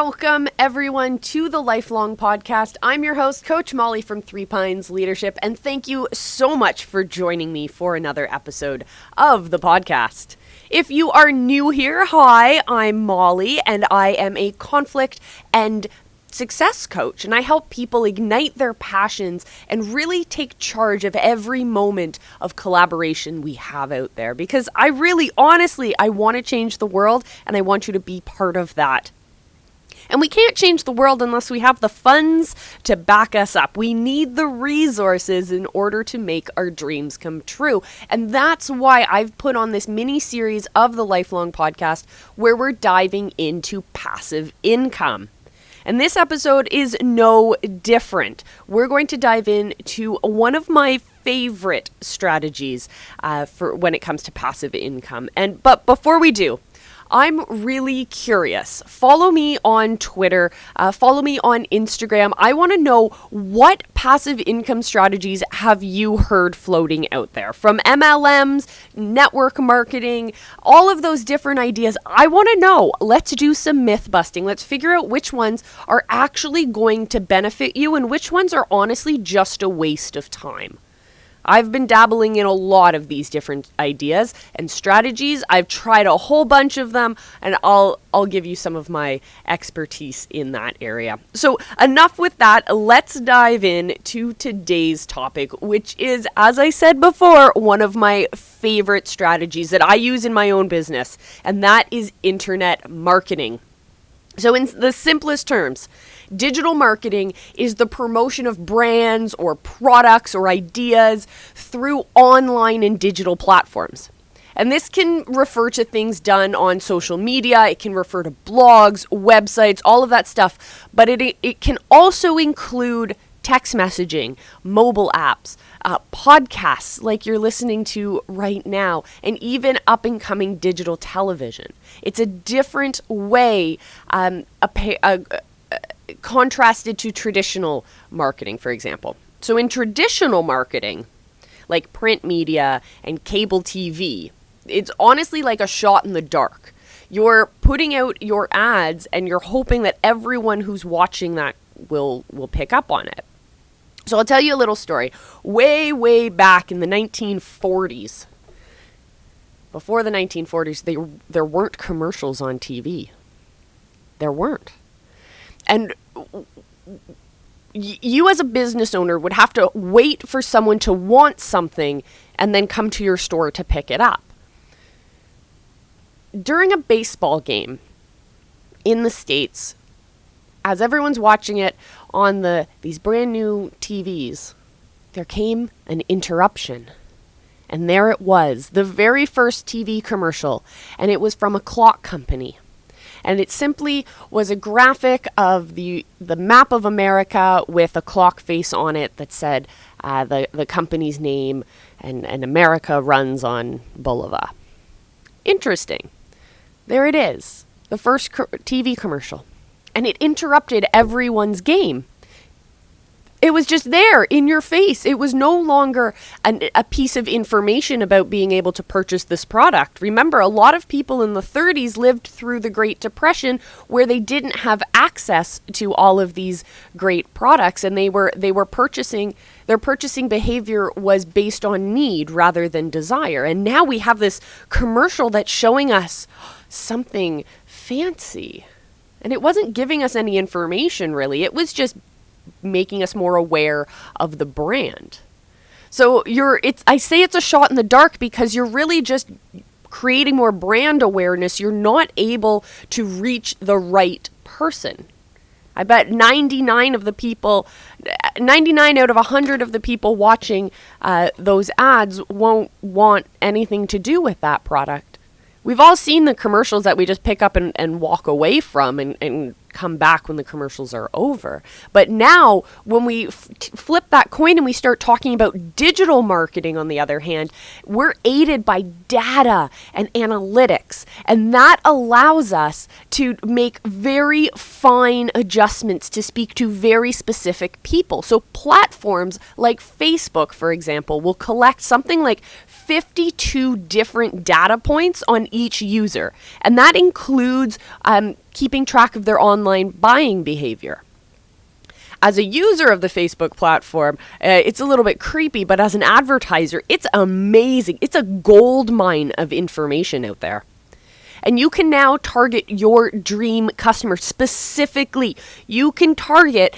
Welcome, everyone, to the Lifelong Podcast. I'm your host, Coach Molly from Three Pines Leadership, and thank you so much for joining me for another episode of the podcast. If you are new here, hi, I'm Molly, and I am a conflict and success coach, and I help people ignite their passions and really take charge of every moment of collaboration we have out there, because I really, honestly, I want to change the world, and I want you to be part of that. And we can't change the world unless we have the funds to back us up. We need the resources in order to make our dreams come true. And that's why I've put on this mini series of the Lifelong Podcast where we're diving into passive income. And this episode is no different. We're going to dive into one of my favorite strategies for when it comes to passive income. But before we do, I'm really curious. Follow me on Twitter. Follow me on Instagram. I want to know, what passive income strategies have you heard floating out there? From MLMs, network marketing, all of those different ideas. I want to know. Let's do some myth busting. Let's figure out which ones are actually going to benefit you and which ones are honestly just a waste of time. I've been dabbling in a lot of these different ideas and strategies. I've tried a whole bunch of them, and I'll give you some of my expertise in that area. So enough with that. Let's dive in to today's topic, which is, as I said before, one of my favorite strategies that I use in my own business, and that is internet marketing. So in the simplest terms, digital marketing is the promotion of brands or products or ideas through online and digital platforms. And this can refer to things done on social media. It can refer to blogs, websites, all of that stuff. But it can also include text messaging, mobile apps, podcasts like you're listening to right now, and even up-and-coming digital television. It's a different way, contrasted to traditional marketing, for example. So in traditional marketing, like print media and cable TV, it's honestly like a shot in the dark. You're putting out your ads and you're hoping that everyone who's watching that will pick up on it. So I'll tell you a little story. Way back in the 1940s, before the 1940s, there weren't commercials on TV. There weren't. And you as a business owner would have to wait for someone to want something and then come to your store to pick it up. During a baseball game in the States, as everyone's watching it on these brand new TVs, there came an interruption. And there it was, the very first TV commercial, and it was from a clock company. And it simply was a graphic of the map of America with a clock face on it that said the company's name, and America runs on Boulevard. Interesting. There it is, the first TV commercial. And it interrupted everyone's game. It was just there in your face. It was no longer a piece of information about being able to purchase this product. Remember, a lot of people in the 30s lived through the Great Depression where they didn't have access to all of these great products, and their purchasing behavior was based on need rather than desire. And now we have this commercial that's showing us something fancy. And it wasn't giving us any information, really. It was just making us more aware of the brand. So I say it's a shot in the dark because you're really just creating more brand awareness. You're not able to reach the right person. I bet 99 out of 100 of the people watching those ads won't want anything to do with that product. We've all seen the commercials that we just pick up and walk away from and come back when the commercials are over. But now, when we flip that coin and we start talking about digital marketing, on the other hand, we're aided by data and analytics. And that allows us to make very fine adjustments to speak to very specific people. So platforms like Facebook, for example, will collect something like 52 different data points on each user. And that includes keeping track of their online buying behavior. As a user of the Facebook platform, it's a little bit creepy, but as an advertiser, it's amazing. It's a gold mine of information out there. And you can now target your dream customer specifically. You can target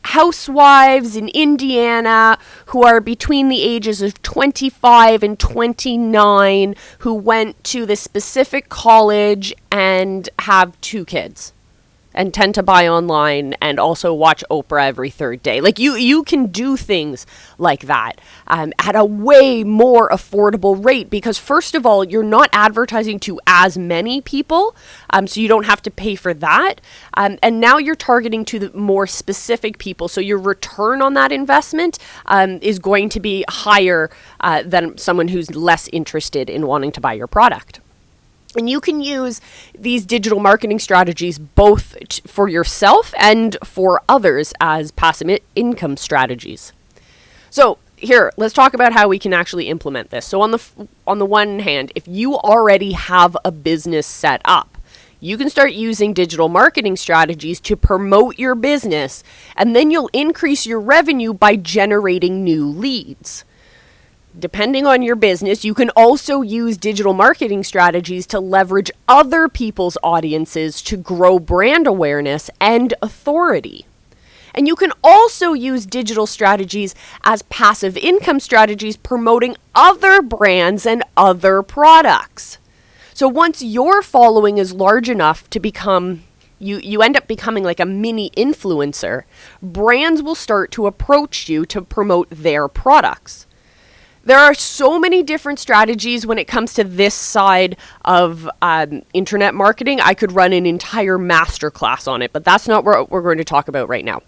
housewives in Indiana who are between the ages of 25 and 29 who went to this specific college and have 2 kids and tend to buy online and also watch Oprah every third day. Like you can do things like that at a way more affordable rate because first of all, you're not advertising to as many people, so you don't have to pay for that. And now you're targeting to the more specific people, so your return on that investment is going to be higher than someone who's less interested in wanting to buy your product. And you can use these digital marketing strategies both for yourself and for others as passive income strategies. So here, let's talk about how we can actually implement this. So on the one hand, if you already have a business set up, you can start using digital marketing strategies to promote your business, and then you'll increase your revenue by generating new leads. Depending on your business, you can also use digital marketing strategies to leverage other people's audiences to grow brand awareness and authority. And you can also use digital strategies as passive income strategies promoting other brands and other products. So once your following is large enough to become you end up becoming like a mini influencer, brands will start to approach you to promote their products. There are so many different strategies when it comes to this side of internet marketing. I could run an entire masterclass on it, but that's not what we're going to talk about right now.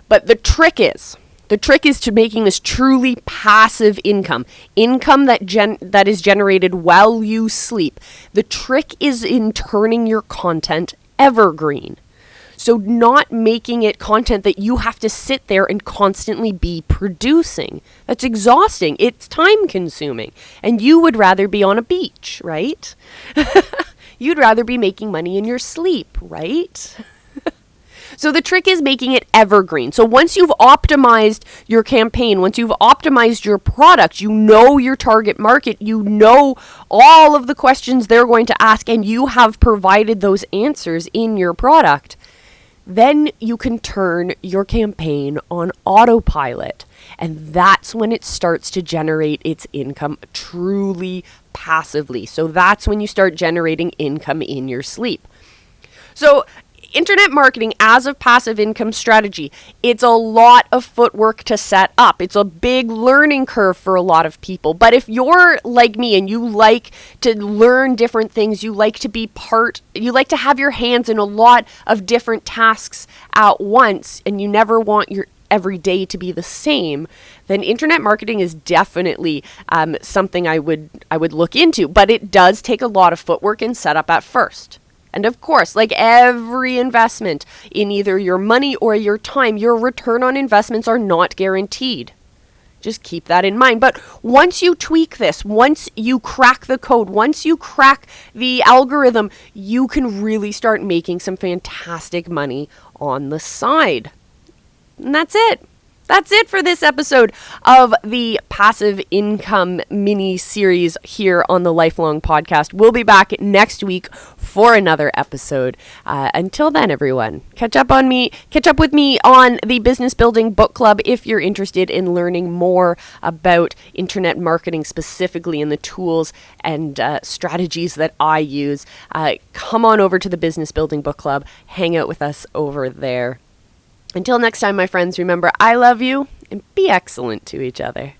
But the trick is to making this truly passive income that is generated while you sleep. The trick is in turning your content evergreen. So not making it content that you have to sit there and constantly be producing. That's exhausting. It's time consuming. And you would rather be on a beach, right? You'd rather be making money in your sleep, right? So the trick is making it evergreen. So once you've optimized your campaign, once you've optimized your product, you know your target market, you know all of the questions they're going to ask, and you have provided those answers in your product. Then you can turn your campaign on autopilot. And that's when it starts to generate its income truly passively. So that's when you start generating income in your sleep. So internet marketing as a passive income strategy, it's a lot of footwork to set up. It's a big learning curve for a lot of people. But if you're like me and you like to learn different things, you like to have your hands in a lot of different tasks at once, and you never want your every day to be the same, then internet marketing is definitely something I would look into. But it does take a lot of footwork and setup at first. And of course, like every investment in either your money or your time, your return on investments are not guaranteed. Just keep that in mind. But once you tweak this, once you crack the code, once you crack the algorithm, you can really start making some fantastic money on the side. And that's it. That's it for this episode of the Passive Income mini series here on the Lifelong Podcast. We'll be back next week for another episode. Until then, everyone, catch up with me on the Business Building Book Club if you're interested in learning more about internet marketing specifically and the tools and strategies that I use. Come on over to the Business Building Book Club. Hang out with us over there. Until next time, my friends, remember, I love you and be excellent to each other.